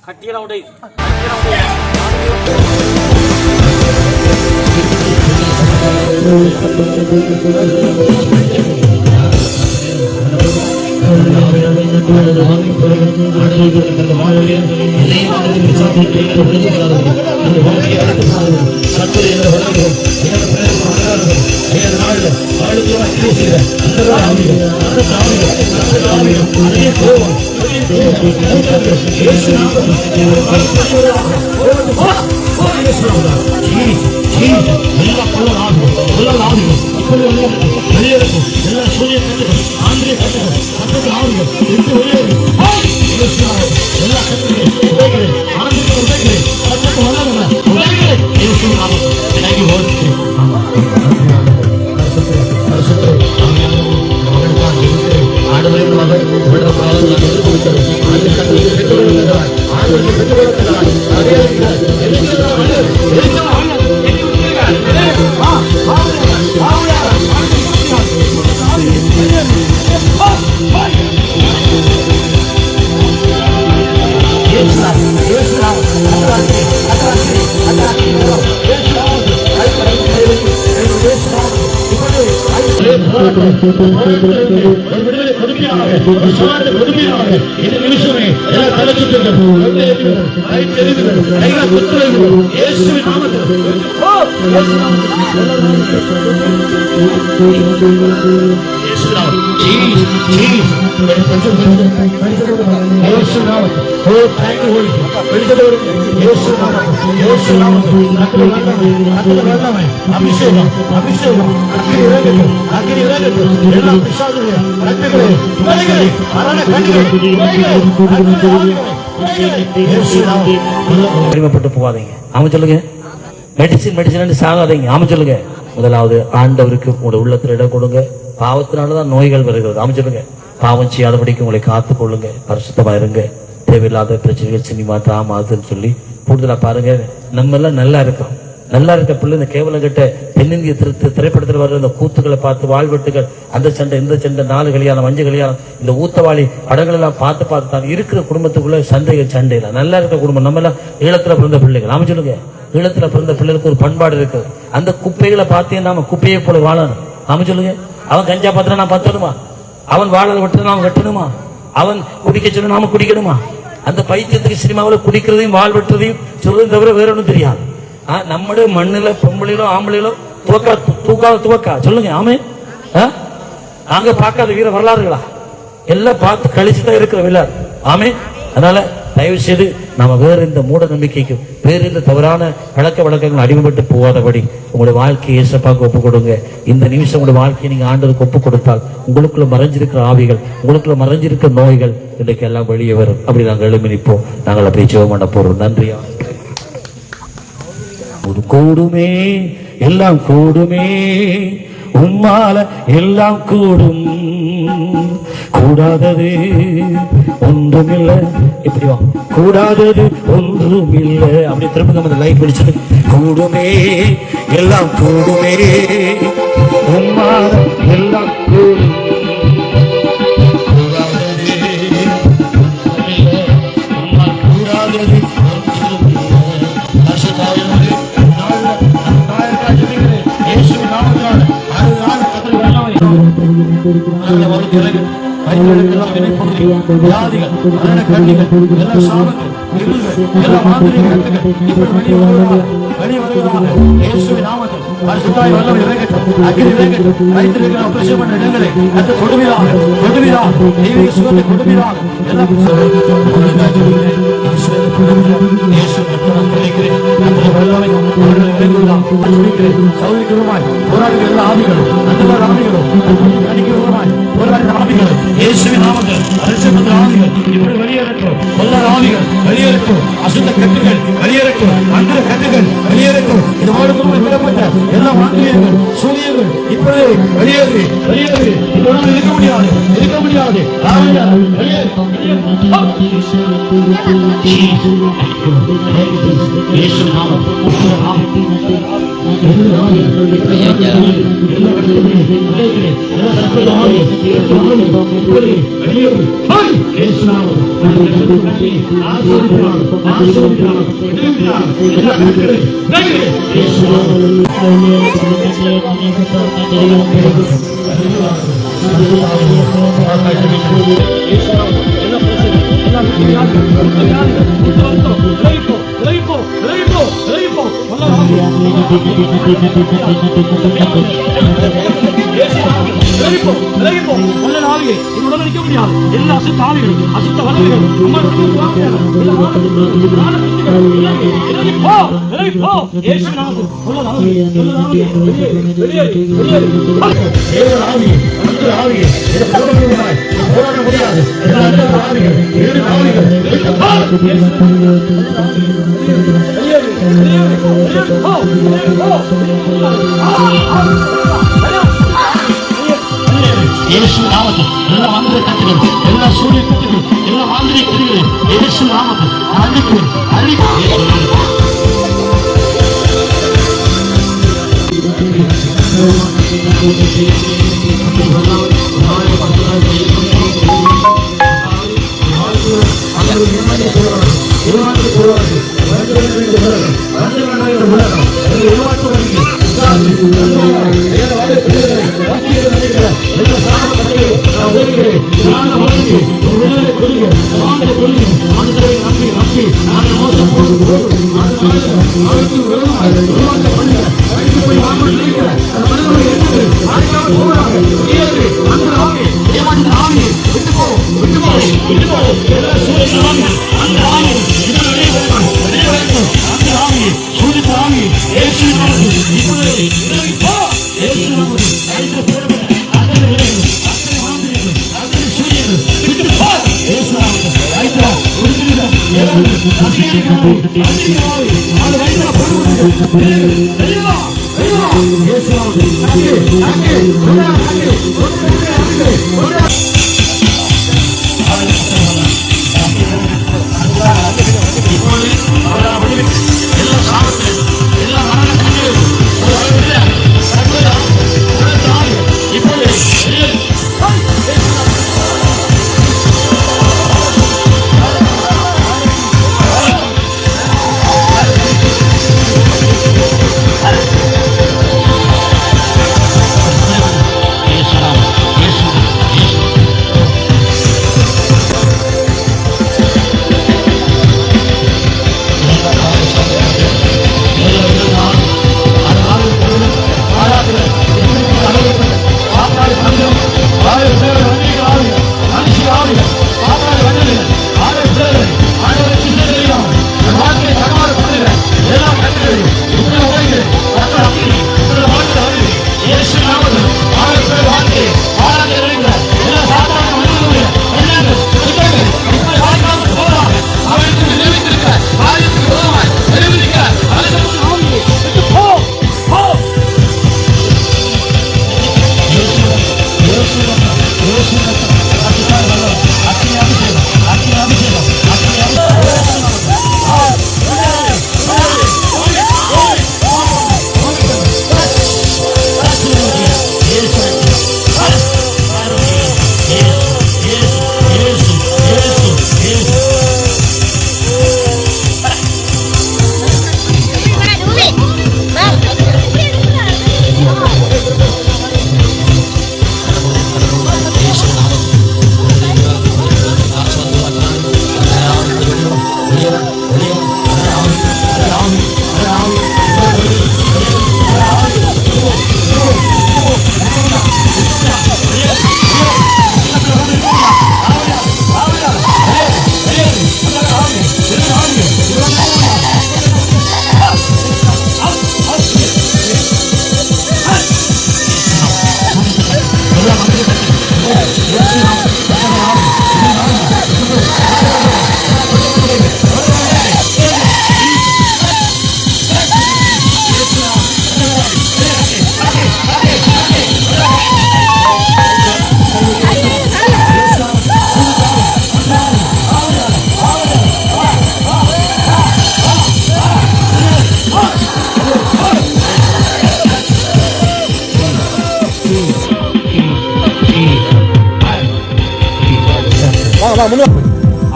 கட்டியெல்லாம் உடை அடிமைப்பட்டு போகாதீங்க. ஆமா சொல்லுங்க. மெடிசின் சாகாதீங்க. ஆமா சொல்லுங்க. முதலாவது ஆண்டவருக்கு உங்களுடைய உள்ளத்துல இடம் கொடுங்க. பாவத்தினாலதான் நோய்கள் வருகிறது. ஆமா சொல்லுங்க. பாவம் செய்யாதபடிக்கு உங்களை காத்துக் கொள்ளுங்க. பரிசுத்தமா இருங்க. தேவையில்லாத பிரச்சனைகள் சினிமா டிராமா அதுன்னு சொல்லி கூடுதலா பாருங்க. நம்ம எல்லாம் நல்லா இருக்கோம். நல்லா இருக்க பிள்ளை இந்த கேவலம் கிட்ட தென்னிந்திய திரைப்படத்தில் வர்ற இந்த கூத்துக்களை பார்த்து வாழ்வெட்டுகள் அந்த சண்டை இந்த சண்டை 4 கல்யாணம் 5 கல்யாணம் இந்த ஊத்தவாளி படங்கள் எல்லாம் பார்த்து தான் இருக்கிற குடும்பத்துக்குள்ள சண்டைகள் சண்டையில நல்லா இருக்க குடும்பம். நம்ம எல்லாம் ஈழத்துல பிறந்த பிள்ளைகள். நாம சொல்லுங்க. ஈழத்துல பிறந்த பிள்ளைகளுக்கு ஒரு பண்பாடு இருக்கு. அந்த குப்பைகளை பார்த்தே நாம குப்பையை போல வாழணும். நாம சொல்லுங்க. அவன் கஞ்சா பத்திர நான் பத்தணுமா? அவன் வாழ வெட்டு நாம வெட்டணுமா? அவன் குடிக்க சொல்ல நாம குடிக்கணுமா? அந்த பைத்தியத்துக்கு சினிமாவில் குடிக்கிறதையும் வாழ் வெட்டுறதையும் சொல்றதையும் தவிர வேற ஒன்றும் தெரியாது. நம்முடைய மண்ணில பொம்பளையிலும் ஆம்பளையிலும் துவக்கா சொல்லுங்க. ஆமே நாங்க பார்க்காத வீர வரலாறுகளா எல்லாம் பார்த்து கழிச்சுதான் இருக்கிற எல்லாரும். ஆமே. அதனால தயவு செய்து நாம வேற இந்த மூட நம்பிக்கைக்கு வேற இந்த தவறான பழக்க வழக்கங்கள் அடிமைப்பட்டு போகாதபடி உங்களுடைய வாழ்க்கையை ஏசப்பாக்கு ஒப்பு கொடுங்க. இந்த நிமிஷம் உங்களுடைய வாழ்க்கையை நீங்க ஆண்டதுக்கு ஒப்பு கொடுத்தால் உங்களுக்குள்ள மறைஞ்சிருக்கிற ஆவிகள் உங்களுக்குள்ள மறைஞ்சிருக்கிற நோய்கள் இன்றைக்கு எல்லாம் வெளியே வரும். அப்படி நாங்கள் எழுப்பி நிற்போம். நாங்கள் அப்படி ஜெபம் பண்ண போறோம். நன்றியா. கூடுமே எல்லாம் கூடுமே உம்மால எல்லாம் கூடும் கூடாதது ஒன்றுமில்லை. இப்படி வா. கூடாதது ஒன்றுமில்லை. அப்படி திரும்ப நம்ம லைட் பிடிச்சது. கூடுமே எல்லாம் கூடுமே உம்மால எல்லாம் கூடும் வரிகளுக்கெல்லாம் வினைப்பொருதி, வியாதிகள், மரண கண்ணிகள், எல்லா சாபங்கள், இருள்கள், எல்லா மாந்திரிக கட்டுகள் இப்படி வெளியே வருவதாக இயேசுவின் நாமத்தில் பரிசுத்தாய் வல்லமை இறங்கட்டும், அக்கினி இறங்கட்டும். வைத்திருக்கிற ஆபரேஷன் பண்ண இடங்களை அந்த கொடுமையாக தெய்வீக சுகத்தை கொடுமையாக எல்லாம் சௌரிக்கிறமாய் போராடுகிற எல்லா ஆவிகளும் அந்த ஆவிகளும் அடிக்கிறமாய் போராடுகிற ஆவிகளும் இயேசுவின் நாமத்தில் பரிசுத்த ஆவிகள் இப்படி வெளியேறட்டும். கொல்ல ஆவிகள் வெளியேறட்டும், அசுத்த கட்டுகள் வெளியேறட்டும், மந்திர கட்டுகள் வெளியேறட்டும். இதோடு விடப்பட்ட எல்லா மாந்திரியங்கள் சூரியங்கள் இப்பொழுது வெளியேறு வெளியேறு. இதோடு இருக்க முடியாது இருக்க முடியாது. எல்லா அசுத்தாவிகளும் அசுத்த வல்லமைகளும் இயேசு நாமத்தில் எல்லா மந்திர கட்டுகள், எல்லா சூரிய கட்டுகள், எல்லா மாந்திரிக கட்டுகள் இயேசு நாமத்தில்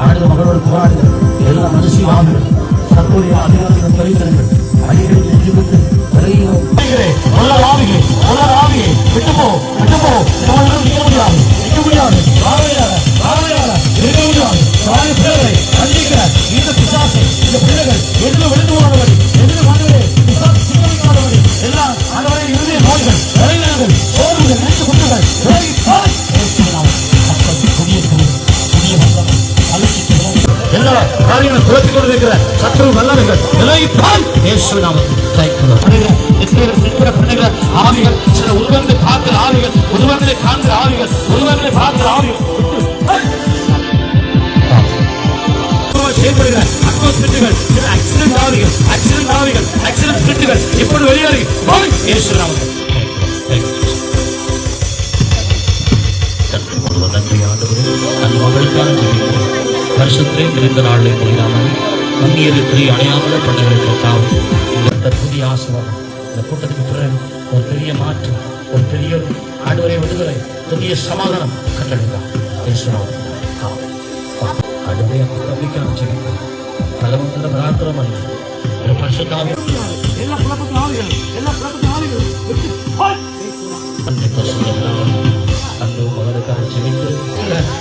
ஆண்டு மகளோடு போராடுங்க. எல்லா மனுஷியும் ஆகுங்கள். தற்போதைய அதிகாரங்கள் பரிந்துரைகள் அடிக்கடி நிரூபித்து விரையும் விட்டு போ நிற்க முடியாது இருக்க முடியாது இந்த பிசாசை இந்த பிள்ளைகள் எதிர்த்து விழுந்து போனவர்கள் எதிர்த்து வாழ்வதே பிசாசு சீரழிக்காதவர்கள் எல்லாம் ஆண்டவரே இறுதிய நோய்கள் விளைநிலங்கள் சோர்வுகள் நினைத்து கொண்டுகள் எல்லா காரியங்களும் துரத்திக் கொண்டிருக்கிற சத்ரு வல்லமைகள் ஆவிகள் சில உருவங்களை பார்க்கிற ஆவிகள் உருவங்களை காண்கிற ஆவிகள் உருவங்களை பார்க்கிற ஆவிகள் செயல்படுகிற அக்ரோஸ்பிட்டுகள் ஆக்சிடென்ட் ஆவிகள் இப்படி வெளியேறி நன்றி ஆண்டவரே. நம் மகளுக்கான வருஷத்திலே நிறைந்த நாளை முடியாமல் அங்கீகரித்து அடையாமல் பண்ணுகிறதற்காக இந்த புதிய ஆசீர்வாதம் இந்த கூட்டத்துக்கு பிறகு ஒரு பெரிய மாற்றம் ஒரு பெரிய ஆண்டவரை விடுதலை புதிய சமாதானம் கண்டெடுத்தார். அடுத்த நம்பிக்கையான ஜெபிக்கிறோம். பலவந்த பிரார்த்தனம் அல்ல ஒரு பரிசுத்தாவி எல்லா குழப்பத்தின் ஆவிகள் எல்லா குழப்பத்தின் ஆவிகள் அந்த மகனுக்காக ஜெபிக்கிறோம்.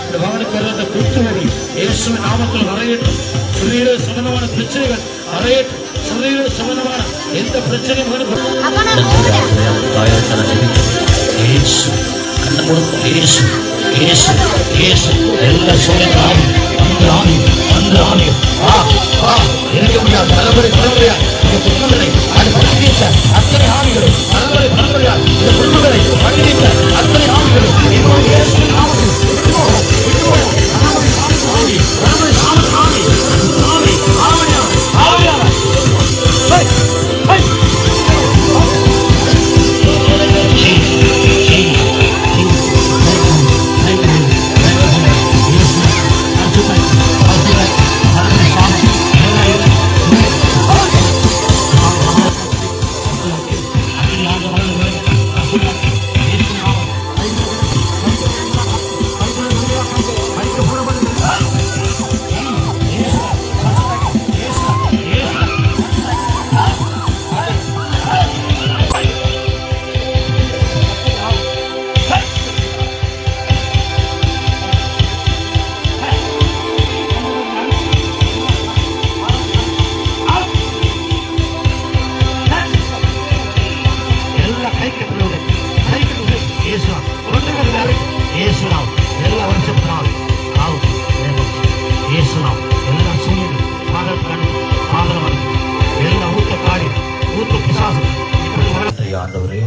இந்த மகனுக்கு வர அந்த குற்றுவலி இயேசுவின் நாமத்தில் அறையட்டும். சிறிய சம்பந்தமான பிரச்சனைகள் அறையட்டும். சிறிய சம்பந்தமான எந்த பிரச்சனையும் எல்லா சூழ்நிலை இருக்க முடியாது. தலைமுறை அத்தனை ஆவிகளும் தலைமுறை இந்த குடும்பங்களை பண்டித்த அத்தனை ஆவிகளும் ஆண்டவரே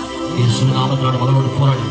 நாளை நாமத்தோடு போராடி